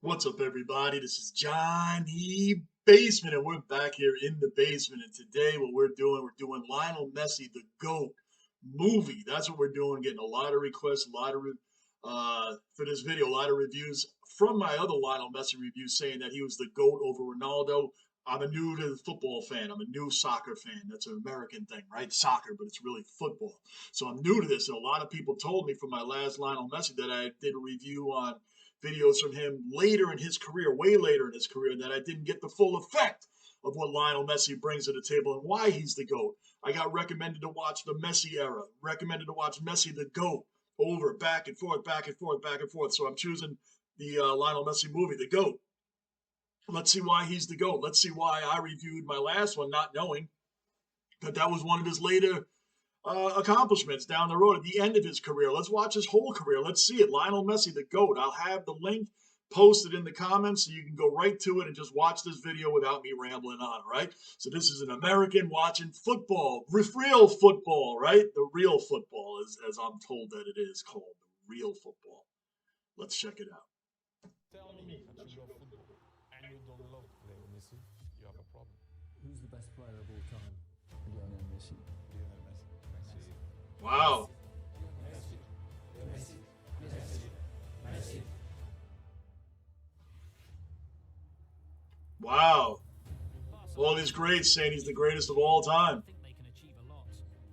What's up, everybody? This is Johnny Basement, and we're back here in the basement. And today, what we're doing Lionel Messi, the GOAT movie. That's what we're doing. Getting a lot of requests, a lot of for this video, a lot of reviews from my other Lionel Messi reviews saying that he was the GOAT over Ronaldo. I'm a new to the football fan. I'm a new soccer fan. That's an American thing, right? Soccer, but it's really football. So I'm new to this, and a lot of people told me from my last Lionel Messi that I did a review on videos from him later in his career, way later in his career, that I didn't get the full effect of what Lionel Messi brings to the table and why he's the GOAT. I got recommended to watch the Messi era, recommended to watch Messi the GOAT over, back and forth, back and forth, back and forth. So I'm choosing the Lionel Messi movie, the GOAT. Let's see why he's the GOAT. Let's see why I reviewed my last one not knowing that was one of his later accomplishments down the road at the end of his career. Let's watch his whole career. Let's see it. Lionel Messi, the GOAT. I'll have the link posted in the comments so you can go right to it and just watch this video without me rambling on, right? So this is an American watching football, real football, right? The real football, as I'm told that it is called, the real football. Let's check it out. Tell me that you love football and you don't love Lionel Messi, you have a problem. Who's the best player of all time? Lionel Messi. Lionel Messi. Messi. Wow. Messi. Messi. Messi. Messi. Wow. All these greats saying he's the greatest of all time. I think they can achieve a lot,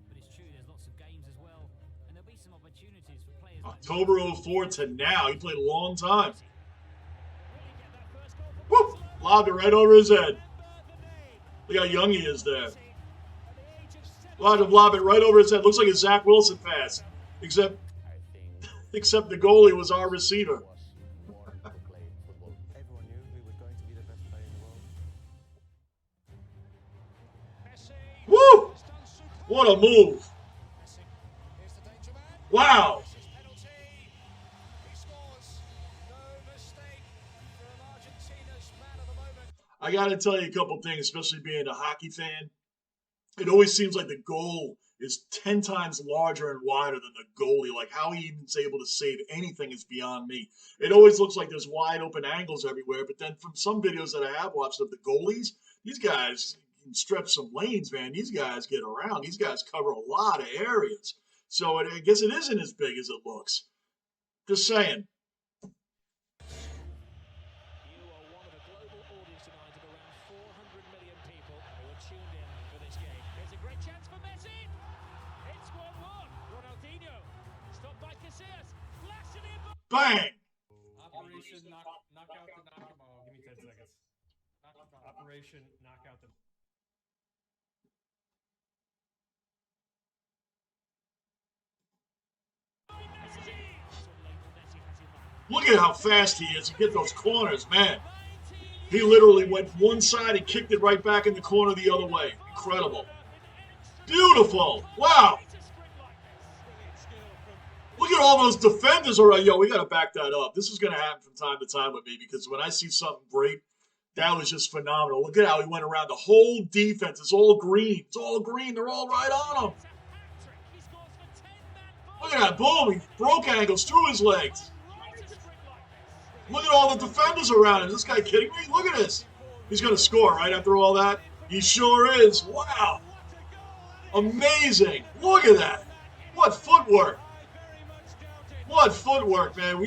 but it's true there's lots of games as well, and there'll be some opportunities for players. October 04 to now. He played a long time. Whoop! Lobbed it right over his head. Look how young he is there. Allowed to lob it right over his head. Looks like a Zach Wilson pass. Except the goalie was our receiver. Everyone knew he was going to be the best player in the world. Woo! What a move. Wow. I got to tell you a couple things, especially being a hockey fan. It always seems like the goal is 10 times larger and wider than the goalie. Like how he even's able to save anything is beyond me. It always looks like there's wide open angles everywhere. But then from some videos that I have watched of the goalies, these guys can stretch some lanes, man. These guys get around. These guys cover a lot of areas. So I guess it isn't as big as it looks. Just saying. You are one of a global audience tonight of around 400 million people who are tuned in for this game. There's a great chance for Messi. It's 1-1. Ronaldinho. Stopped by Casillas. Blasted in. Bang! Operation knockout to knock him out. Give me 10 seconds. Operation knockout the. Look at how fast he is to get those corners, man. He literally went one side and kicked it right back in the corner the other way. Incredible. Beautiful. Wow. Look at all those defenders around. Yo, we got to back that up. This is going to happen from time to time with me because when I see something great, that was just phenomenal. Look at how he went around the whole defense. It's all green. It's all green. They're all right on him. Look at that. Boom. He broke ankles through his legs. Look at all the defenders around him. Is this guy kidding me? Look at this. He's going to score right after all that. He sure is. Wow. Amazing. Look at that. What footwork. What footwork, man.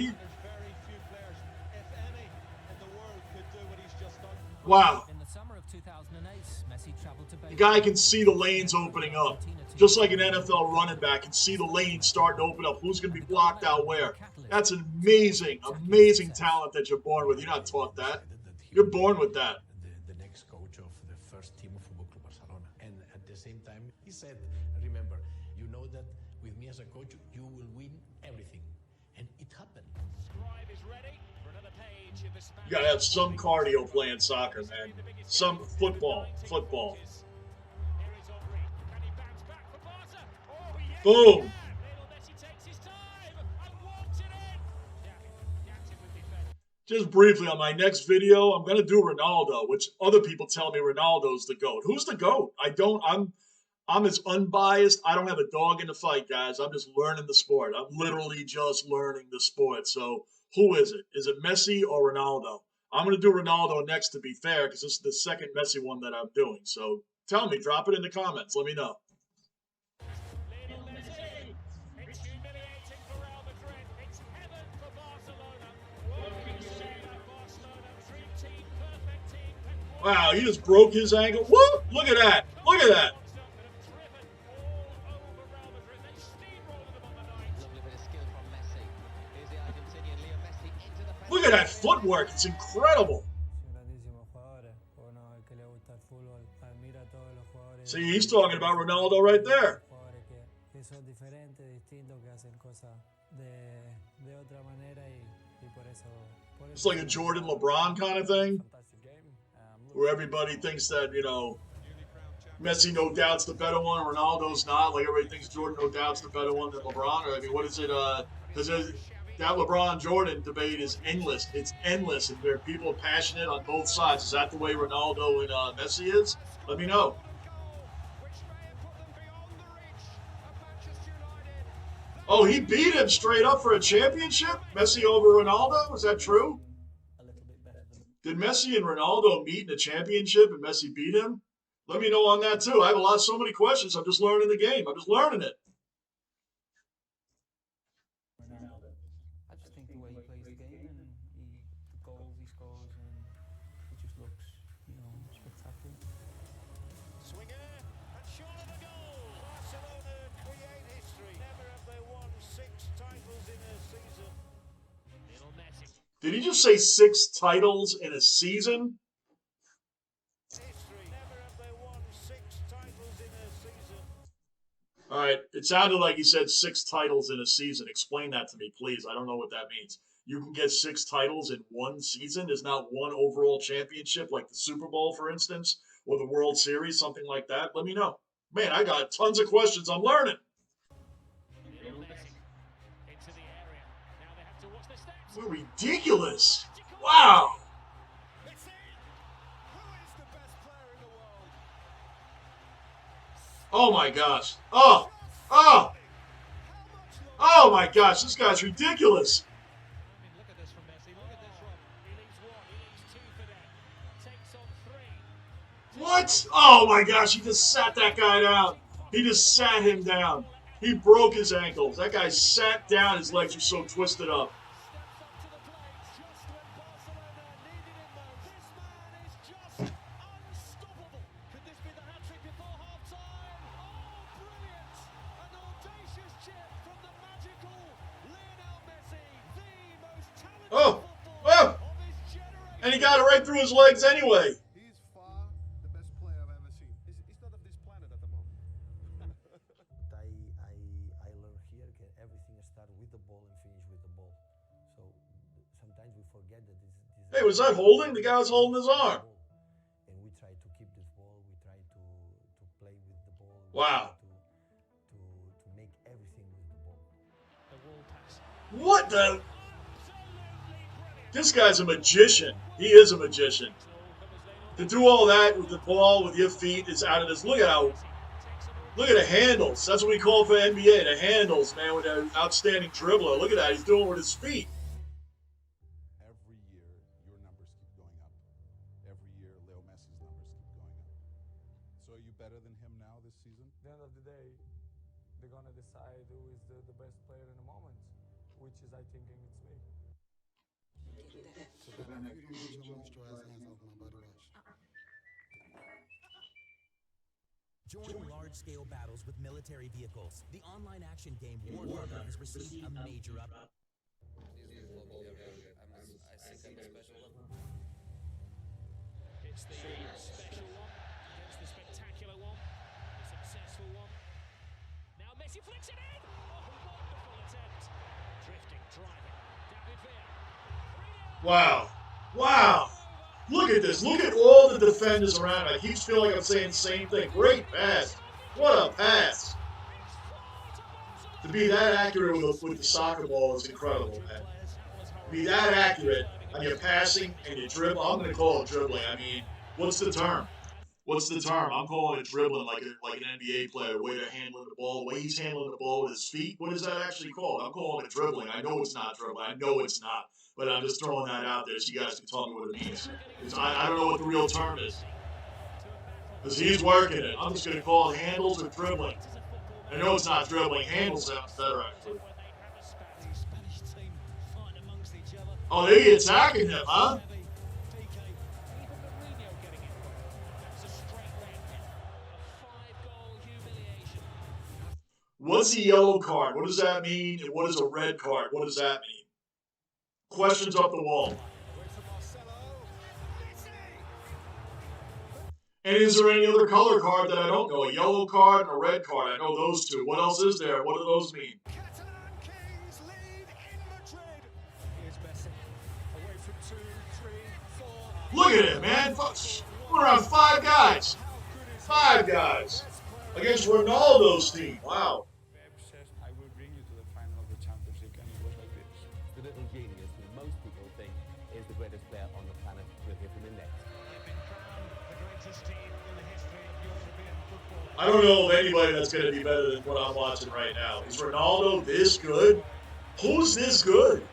Wow. In the summer of 2008, Messi traveled to The guy can see the lanes opening up. Just like an NFL running back can see the lanes starting to open up. Who's going to be blocked out where? That's an amazing, amazing talent that you're born with. You're not taught that. You're born with that. The next coach of the first team of Football Club Barcelona. And at the same time, he said, remember, you know that with me as a coach, you will win everything. And it happened. Scribe is ready for another page in the Spanish. You got to have some cardio playing soccer, man. Some football. Football. Here is Henry. Can he bounce back for Barca? Oh, yes. Boom. Lionel Messi takes his time and walks it in. Yeah, active with defense. Just briefly, on my next video, I'm going to do Ronaldo, which other people tell me Ronaldo's the GOAT. Who's the GOAT? I'm as unbiased. I don't have a dog in the fight, guys. I'm just learning the sport. I'm literally just learning the sport. So Who is it? Is it Messi or Ronaldo? I'm going to do Ronaldo next to be fair because this is the second Messi one that I'm doing. So tell me, drop it in the comments. Let me know. Lionel Messi. It's humiliating for Real Madrid. It's heaven for Barcelona. What can you say about Barcelona? Dream team, perfect team. Wow, he just broke his ankle. Woo! Look at that. Look at that. Look at that footwork. It's incredible. See, he's talking about Ronaldo right there. It's like a Jordan LeBron kind of thing, where everybody thinks that, you know, Messi no doubt's the better one, Ronaldo's not. Like everybody thinks Jordan no doubt's the better one than LeBron. Or I mean, what is it? Because that LeBron-Jordan debate is endless. It's endless, and there are people passionate on both sides. Is that the way Ronaldo and Messi is? Let me know. Oh, he beat him straight up for a championship? Messi over Ronaldo? Is that true? Did Messi and Ronaldo meet in a championship and Messi beat him? Let me know on that too. I have so many questions. I'm just learning the game. I'm just learning it. I just think the way he plays the game and the goals he scores, and it just looks, spectacular. Swinger and shot of the goal. Barcelona create history. Never have they won 6 titles in a season. Lionel Messi. Did he just say 6 titles in a season? History. Never have they won 6 titles in a season. All right. It sounded like he said 6 titles in a season. Explain that to me, please. I don't know what that means. You can get 6 titles in one season? There's not one overall championship like the Super Bowl, for instance, or the World Series, something like that? Let me know. Man, I got tons of questions. I'm learning. Lionel Messi into the area. Now they have to watch the steps. We're ridiculous. Wow. It's in. Who is the best player in the world? Oh, my gosh. Oh. Oh, my gosh. This guy's ridiculous. I mean, look at this from Messi. Look at this, Rob. He leaves 1. He leaves 2 for them. Takes on 3. What? Oh, my gosh. He just sat that guy down. He just sat him down. He broke his ankles. That guy sat down. His legs were so twisted up. Oh, and he got it right through his legs anyway. He's far the best player I've ever seen. He's not of this planet at the moment. I learned here that everything starts with the ball and finish with the ball. So sometimes we forget that this Hey, was that holding? The guy was holding his arm. And we try to keep this ball. We try to play with the ball. Wow. To make everything with the ball. The wall pass. What the? This guy's a magician. He is a magician. To do all that with the ball, with your feet, is out of this. Look at the handles. That's what we call for NBA, the handles, man, with an outstanding dribbler. Look at that. He's doing it with his feet. Every year, your numbers keep going up. Every year, Leo Messi's numbers keep going up. So are you better than him now this season? At the end of the day, they're going to decide who is the best player in the moment, which is, I think, it's me. Join large-scale battles with military vehicles. The online action game Warhammer has received a major update. It's the special one against the spectacular one, the successful one. Now Messi flicks it in. Oh, wonderful attempt. Drifting, driving. David Villa. Wow. Wow. Look at this. Look at all the defenders around. I keep feeling like I'm saying the same thing. Great pass. What a pass. To be that accurate with the soccer ball is incredible, man. To be that accurate on your passing and your dribble. I'm going to call it dribbling. I mean, what's the term? What's the term? I'm calling it dribbling like an NBA player, the way they're handling the ball, the way he's handling the ball with his feet. What is that actually called? I'm calling it dribbling. I know it's not dribbling. I know it's not. But I'm just throwing that out there so you guys can tell me what it means. I don't know what the real term is. Because he's working it. I'm just going to call it handles or dribbling. I know it's not dribbling. Handles sounds better, actually. Oh, they attacking him, huh? What's a yellow card? What does that mean? And what is a red card? What does that mean? Questions up the wall. And is there any other color card that I don't know? A yellow card and a red card. I know those two. What else is there? What do those mean? Look at it, man. We're around 5 guys. 5 guys. Against Ronaldo's team. Wow. I will bring you to the final of the Champions League, and it was like this. The little genius who most people think is the greatest player on the planet will hit him in next. I don't know of anybody that's going to be better than what I'm watching right now. Is Ronaldo this good? Who's this good?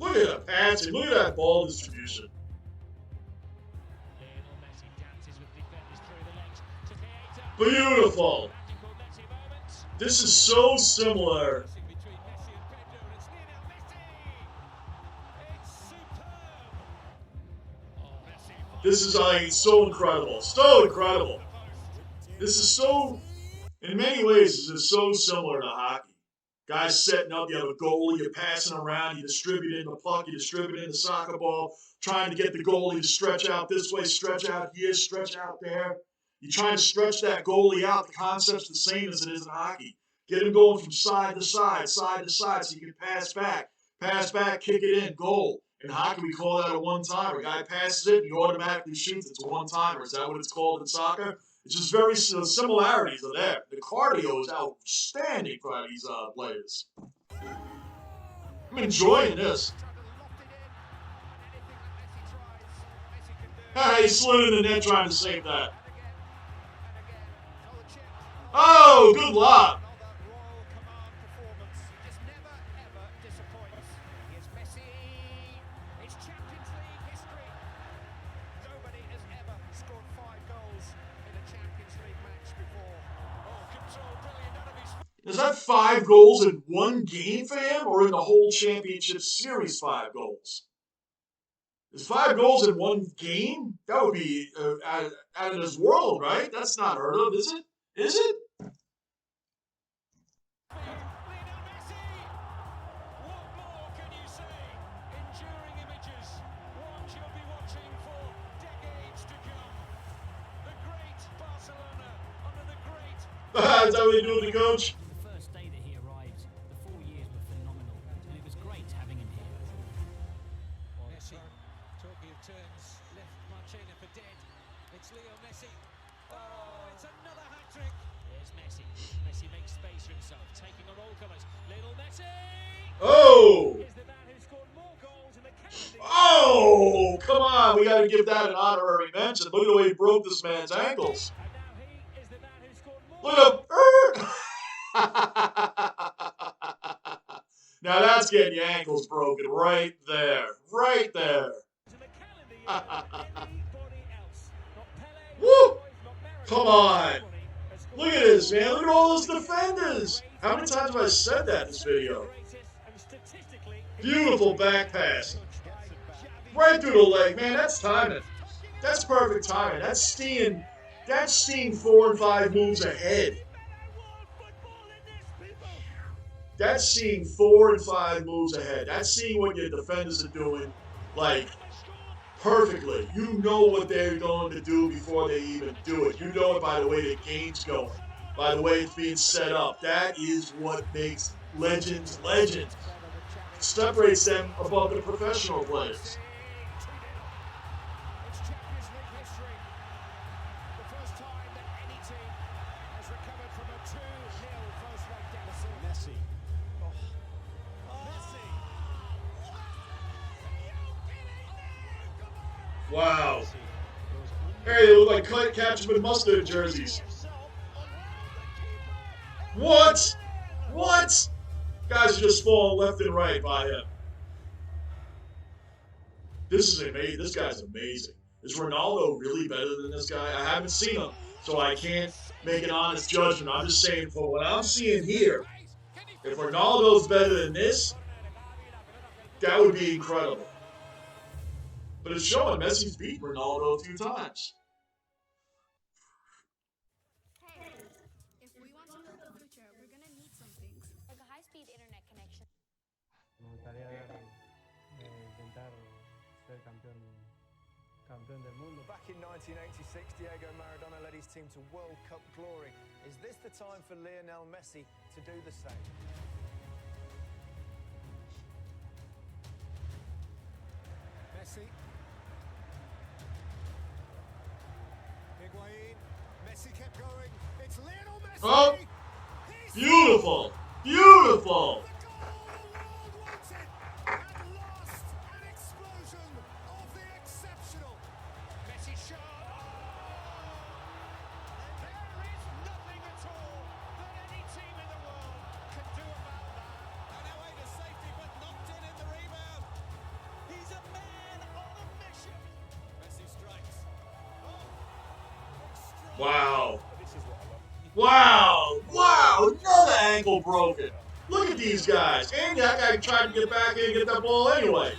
Look at that passing. Look at that ball distribution. Beautiful. This is so similar. This is like so incredible. So incredible. This is so, in many ways, this is so similar to hockey. Guys setting up, you have a goalie, you're passing around, you distribute in the puck, you distribute in the soccer ball, trying to get the goalie to stretch out this way, stretch out here, stretch out there. You're trying to stretch that goalie out. The concept's the same as it is in hockey. Get him going from side to side, so you can pass back, kick it in, goal. In hockey, we call that a one-timer. A guy passes it, and he automatically shoots. It's a one-timer. Is that what it's called in soccer? It's just very similarities are there. The cardio is outstanding for these players. I'm enjoying this. Hey, he slid in the net trying to save that. Oh, good luck. Is that 5 goals in one game for him, or in the whole championship series 5 goals? Is 5 goals in one game? That would be out of this world, right? That's not heard of, is it? Is it? Is that what they do with the coach? The first day that he arrived, the 4 years were phenomenal, and it was great having him here. Messi, talking of turns, left Marchena for dead. It's Leo Messi. Oh, it's another hat-trick. There's Messi. Messi makes space for himself, taking on all comers. Lionel Messi! Oh! Is the man who scored more goals in the calendar. Oh! Come on, we got to give that an honorary mention. Look at the way he broke this man's ankles. And now he is the man who scored more. Look at him. Now that's getting your ankles broken right there. Right there. Woo! Come on. Look at this, man. Look at all those defenders. How many times have I said that in this video? Beautiful back pass. Right through the leg. Man, that's timing. That's perfect timing. That's seeing 4 and 5 moves ahead. That's seeing 4 and 5 moves ahead. That's seeing what your defenders are doing, like, perfectly. You know what they're going to do before they even do it. You know it by the way the game's going, by the way it's being set up. That is what makes legends legends. Separates them above the professional players. It's Champions League history. The first time that any team Wow. Hey, they look like ketchup and mustard jerseys. What? What? Guys are just falling left and right by him. This is amazing. This guy's amazing. Is Ronaldo really better than this guy? I haven't seen him, so I can't make an honest judgment. I'm just saying, for what I'm seeing here, if Ronaldo's better than this, that would be incredible. But it's showing Messi's beat Ronaldo a few times. Hey, if we want to build the future, we're gonna need some things. Like a high-speed internet connection. Me gustaría intentar ser campeón del mundo. Back in 1986, Diego Maradona led his team to World Cup glory. Is this the time for Lionel Messi to do the same? Messi. Higuain. Messi kept going. It's Lionel Messi. Oh, beautiful, beautiful. Wow. Wow. Wow. Another ankle broken. Look at these guys. And that guy tried to get back in and get that ball anyway.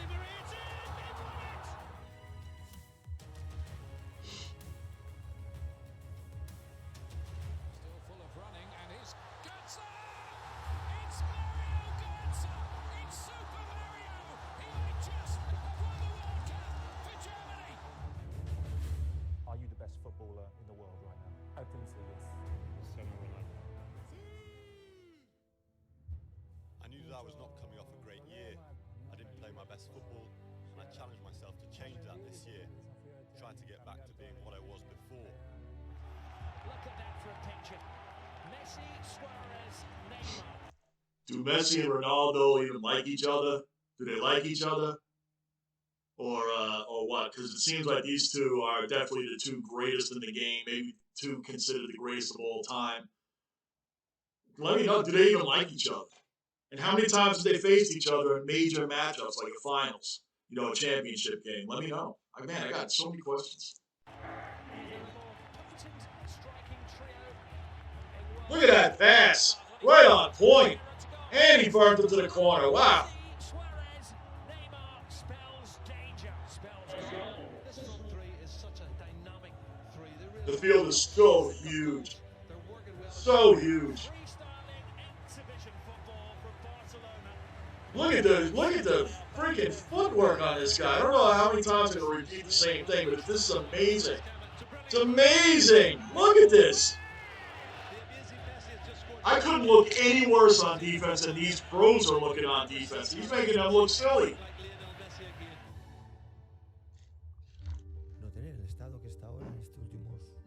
Are you the best footballer in the world right now? I think so, yes. I knew that I was not coming off a great year. I didn't play my best football, and I challenged myself to change that this year, trying to get back to being what I was before. Look at that for a picture. Messi, Suarez, Neymar. Do Messi and Ronaldo even like each other? Do they like each other? Or what? Because it seems like these two are definitely the two greatest in the game, maybe two considered the greatest of all time. Let me know, do they even like each other? And how many times have they faced each other in major matchups like the finals? You know, a championship game. Let me know. Man, I got so many questions. Look at that pass. Right on point. And he burned it to the corner. Wow. The field is so huge. So huge. Look at the freaking footwork on this guy. I don't know how many times I'm going to repeat the same thing, but this is amazing. It's amazing. Look at this. I couldn't look any worse on defense than these pros are looking on defense. He's making them look silly. No tener el estado que está ahora en estos últimos, no sé,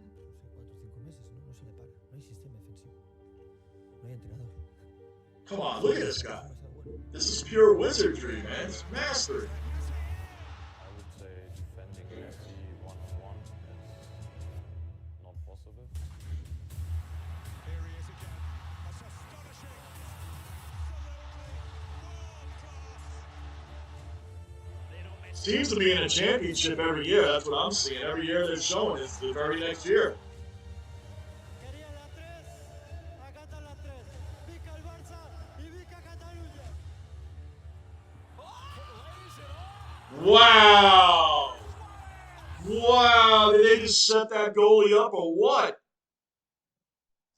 4 o 5 meses, no se le para. No hay sistema defensivo. No hay entrenador. Come on, look at this guy. This is pure wizardry, man. It's mastery. I would say defending Messi one-on-one is not possible. Here he is again. That's astonishing. Seems to be in a championship every year. That's what I'm seeing. Every year they're showing it's the very next year. Wow! Wow! Did they just set that goalie up or what?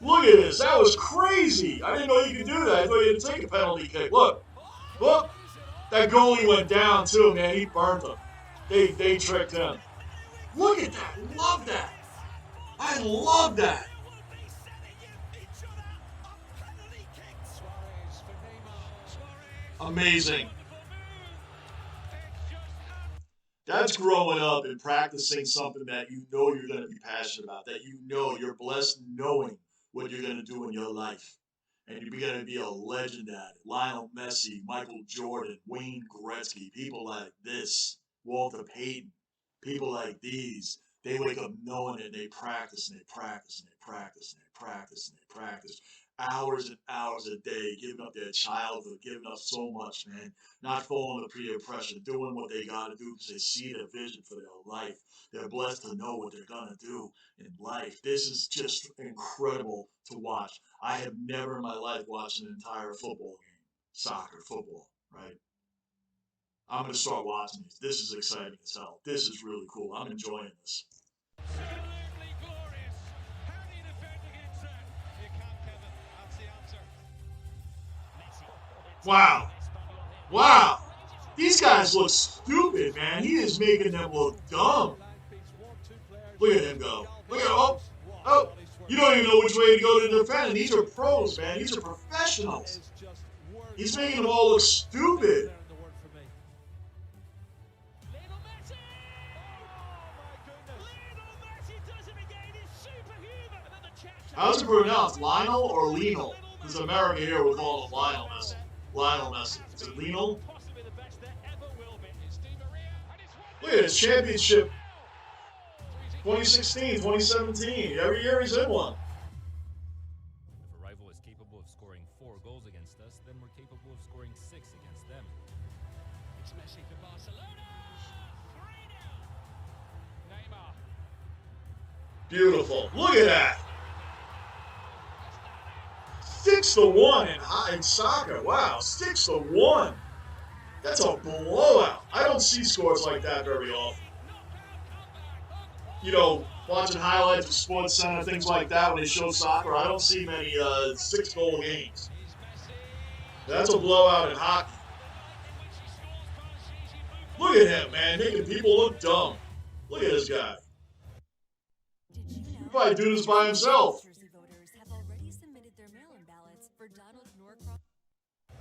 Look at this. That was crazy. I didn't know you could do that. I thought you had to take a penalty kick. Look. Look. That goalie went down too, man. He burnt him. They tricked him. Look at that. Love that. I love that. Amazing. That's growing up and practicing something that you know you're going to be passionate about, that you know you're blessed knowing what you're going to do in your life. And you're going to be a legend at it. Lionel Messi, Michael Jordan, Wayne Gretzky, people like this, Walter Payton, People like these, they wake up knowing it, and they practice and they practice and they practice and they practice and they practice. Hours and hours a day, giving up their childhood, giving up so much, man. Not falling under peer pressure, doing what they got to do because they see their vision for their life. They're blessed to know what they're going to do in life. This is just incredible to watch. I have never in my life watched an entire football game, soccer, football, right? I'm going to start watching these. This is exciting as hell. This is really cool. I'm enjoying this. Absolutely glorious. How do you defend against that? You can't, Kevin. That's the answer. Messi. Wow. Wow. These guys look stupid, man. He is making them look dumb. Look at him go. Look at him. Oh. You don't even know which way to go to defend. And these are pros, man. These are professionals. He's making them all look stupid. How's it pronounced? Lionel or Lionel? Because America here would call him Lionel Messi. Lionel Messi. Is it Lionel? Look at his championship. 2016, 2017. Every year he's in one. If a rival is capable of scoring 4 goals against us, then we're capable of scoring 6 against them. It's Messi for Barcelona. 3-0. Neymar. Beautiful. Look at that. 6-1 in soccer. Wow, 6-1. That's a blowout. I don't see scores like that very often. You know, watching highlights of Sports Center, things like that, when they show soccer, I don't see many 6-goal games. That's a blowout in hockey. Look at him, man, making people look dumb. Look at this guy. He'll probably do this by himself.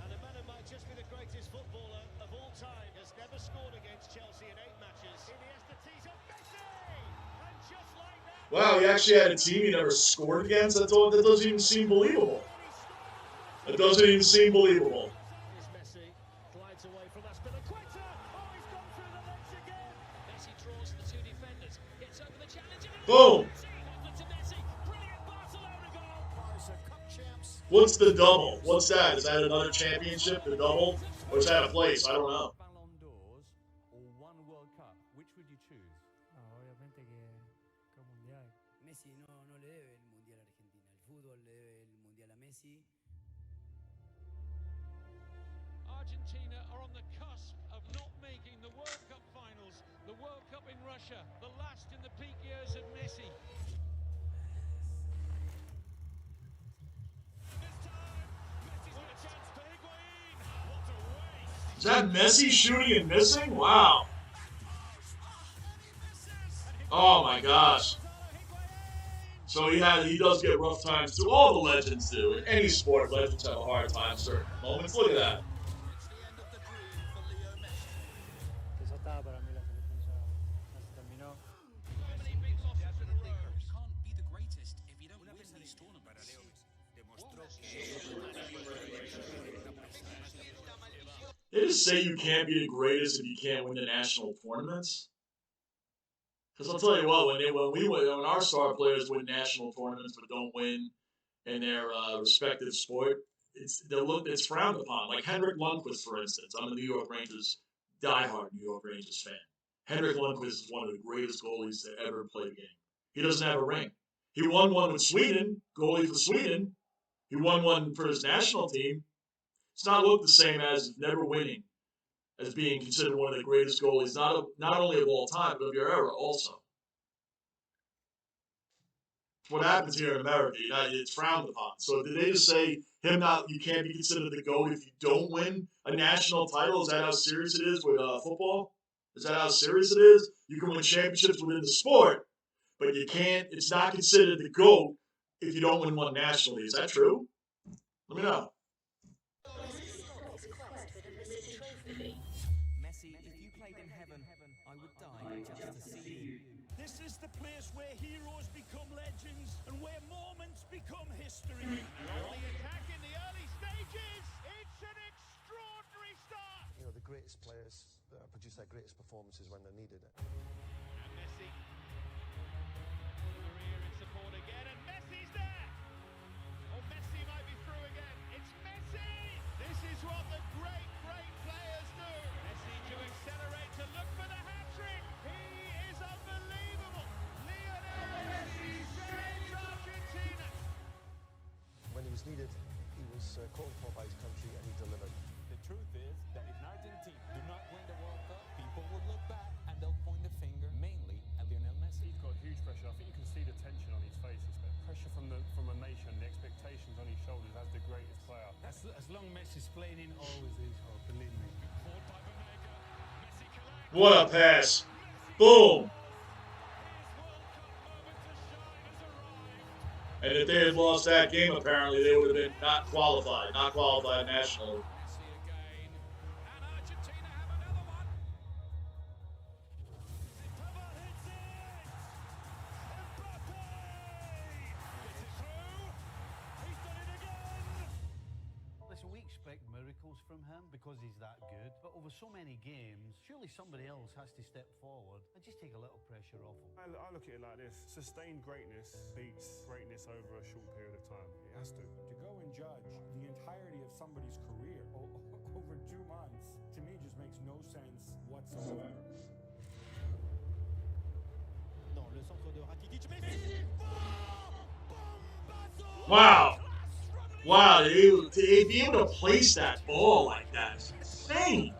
And a man who might just be the greatest footballer of all time has never scored against Chelsea in 8 matches. Iniesta tees up Messi! And just like that... Wow, he actually had a team he never scored against? That doesn't even seem believable. That doesn't even seem believable. Here's Messi, glides away from Aspilicueta. Oh, he's gone through the legs again. Messi draws the 2 defenders, gets over the challenge. Boom! Brilliant Barcelona goal. Barca Cup champs. What's the double? What's that? Is that another championship, the double? Or is that a place? I don't know. Ballon d'Ors or 1 World Cup, which would you choose? Obviamente que mundial. Messi no le debe el mundial a Argentina. El fútbol le debe el mundial a Messi. Argentina are on the cusp of not making the World Cup finals. The World Cup in Russia, the last in the peak years of Messi. Is that Messi shooting and missing? Wow. Oh my gosh. So he does get rough times too. All the legends do. In any sport, legends have a hard time certain moments. Look at that. Eso estaba para mí, la selección ya se terminó. Can't be the greatest if you don't win these tournaments. They just say you can't be the greatest if you can't win the national tournaments. Because I'll tell you what, when our star players win national tournaments but don't win in their respective sport, it's frowned upon. Like Henrik Lundqvist, for instance. I'm a New York Rangers, diehard New York Rangers fan. Henrik Lundqvist is one of the greatest goalies to ever play the game. He doesn't have a ring. He won one with Sweden, goalie for Sweden. He won one for his national team. It's not looked the same as never winning, as being considered one of the greatest goalies, not only of all time, but of your era also. What happens here in America, it's frowned upon. So did they just say you can't be considered the GOAT if you don't win a national title? Is that how serious it is with football? Is that how serious it is? You can win championships within the sport, but you can't. It's not considered the GOAT if you don't win one nationally. Is that true? Let me know. Messi, if you played in heaven, I would die just to see you. This is the place where heroes become legends and where moments become history. Early attack in the early stages. It's an extraordinary start. You know, the greatest players produce their greatest performances when they're needed. Messi. Maria in support again, and Messi's there. Oh, Messi might be through again. It's Messi! This is what the great, great players do. Messi to accelerate, to look for the hat-trick. He is unbelievable. Lionel Messi saves Argentina. When he was needed, he was called for by his country and he delivered. The truth is that if Argentina do not win the World Cup, people will look back and they'll point the finger mainly at Lionel Messi. He's got huge pressure. I think you can see the tension on his face. It's the pressure from a nation, the expectations on his shoulders as the greatest player. As long Messi's playing in, always is, believe me. What a pass. Boom. And if they had lost that game, apparently, they would have been not qualified nationally. Listen, we expect miracles from him because he's that good, but over so many games, surely somebody else has to step forward and just take a little pressure off him. I look at it like this. Sustained greatness beats greatness over a short period of time. It has to. To go and judge the entirety of somebody's career over 2 months, to me, just makes no sense whatsoever. Dans le centre de Rakitic, Messi! Wow. Wow, to be able to place that ball like that is insane.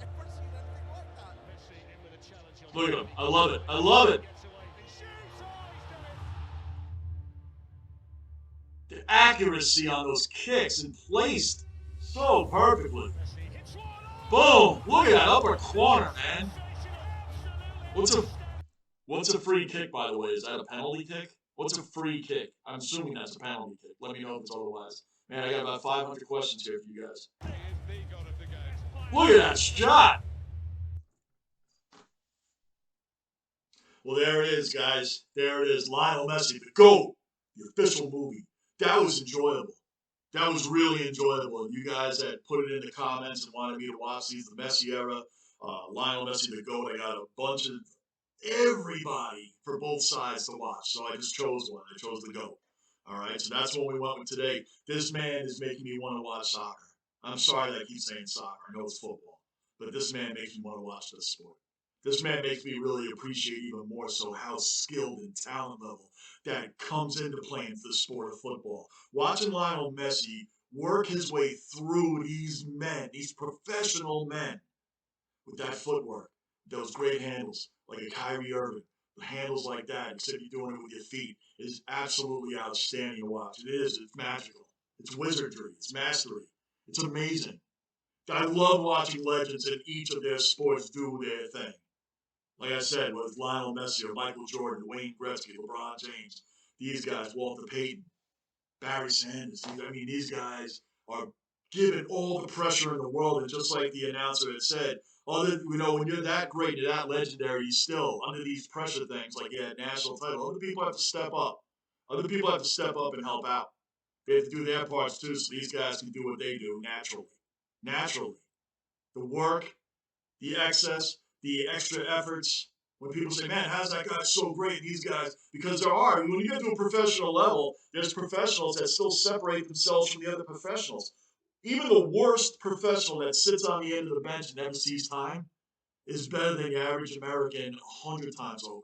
Look at him. I love it. I love it. The accuracy on those kicks and placed so perfectly. Boom. Look at that upper corner, man. What's a free kick, by the way? Is that a penalty kick? What's a free kick? I'm assuming that's a penalty kick. Let me know if it's otherwise. Man, I got about 500 questions here for you guys. Look at that shot. Well, there it is, guys. There it is. Lionel Messi, the GOAT, the official movie. That was enjoyable. That was really enjoyable. You guys that put it in the comments and wanted me to watch these, the Messi era, Lionel Messi, the GOAT. I got a bunch of everybody for both sides to watch. So I just chose one. I chose the GOAT. All right, so that's what we went with today. This man is making me want to watch soccer. I'm sorry that I keep saying soccer. I know it's football. But this man makes me want to watch this sport. This man makes me really appreciate even more so how skilled and talent level that comes into playing for the sport of football. Watching Lionel Messi work his way through these men, these professional men, with that footwork, those great handles, like a Kyrie Irving, handles like that, except you're doing it with your feet, is absolutely outstanding to watch. It is. It's magical. It's wizardry. It's mastery. It's amazing. I love watching legends in each of their sports do their thing. Like I said, with Lionel Messi or Michael Jordan, Wayne Gretzky, LeBron James, these guys, Walter Payton, Barry Sanders. I mean, these guys are given all the pressure in the world, and just like the announcer had said, when you're that great, you're that legendary, you still, under these pressure things, like national title, other people have to step up. Other people have to step up and help out. They have to do their parts too, so these guys can do what they do naturally. Naturally. The work, the excess, the extra efforts. When people say, man, how's that guy so great? These guys, because there are. When you get to a professional level, there's professionals that still separate themselves from the other professionals. Even the worst professional that sits on the end of the bench and never sees time is better than the average American 100 times over.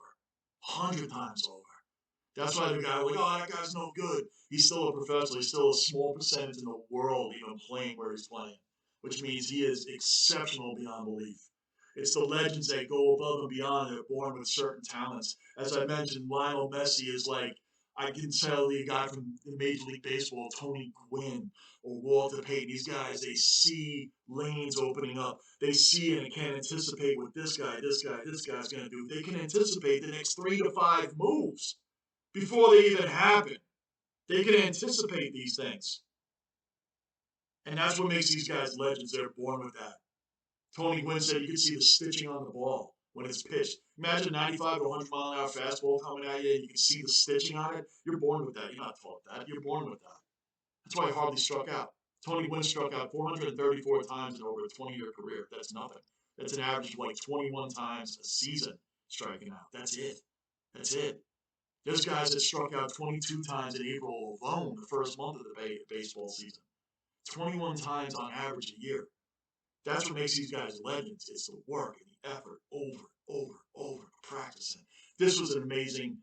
100 times over. That's why the guy, that guy's no good. He's still a professional. He's still a small percentage in the world even playing where he's playing, which means he is exceptional beyond belief. It's the legends that go above and beyond that are born with certain talents. As I mentioned, Lionel Messi is like, I can tell the guy from Major League Baseball, Tony Gwynn or Walter Payton. These guys, they see lanes opening up. They see and can anticipate what this guy's going to do. They can anticipate the next 3 to 5 moves before they even happen. They can anticipate these things. And that's what makes these guys legends. They're born with that. Tony Gwynn said you can see the stitching on the ball when it's pitched. Imagine 95 to 100 mile an hour fastball coming at you and you can see the stitching on it. You're born with that. You're not taught that. You're born with that. That's why Harvey struck out. Tony Gwynn struck out 434 times in over a 20-year career. That's nothing. That's an average of like 21 times a season striking out. That's it. That's it. There's guys that struck out 22 times in April alone, the first month of the baseball season. 21 times on average a year. That's what makes these guys legends. It's the work and the effort over, practicing. This was an amazing,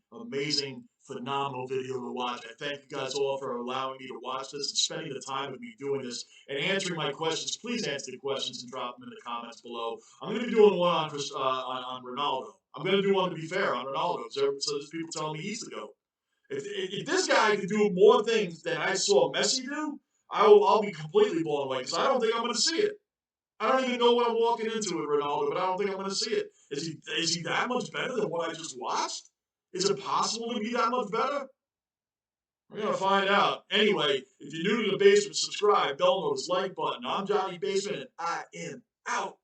phenomenal video to watch. I thank you guys all for allowing me to watch this and spending the time with me doing this and answering my questions. Please answer the questions and drop them in the comments below. I'm going to be doing one on Ronaldo. I'm going to do one, to be fair, on Ronaldo. So there's people telling me he's the GOAT. If this guy can do more things than I saw Messi do, I'll be completely blown away because I don't think I'm going to see it. I don't even know what I'm walking into with Ronaldo, but I don't think I'm going to see it. Is he that much better than what I just watched? Is it possible to be that much better? We're going to find out. Anyway, if you're new to the basement, subscribe, bell notice, like button. I'm Johnny Basement, and I am out.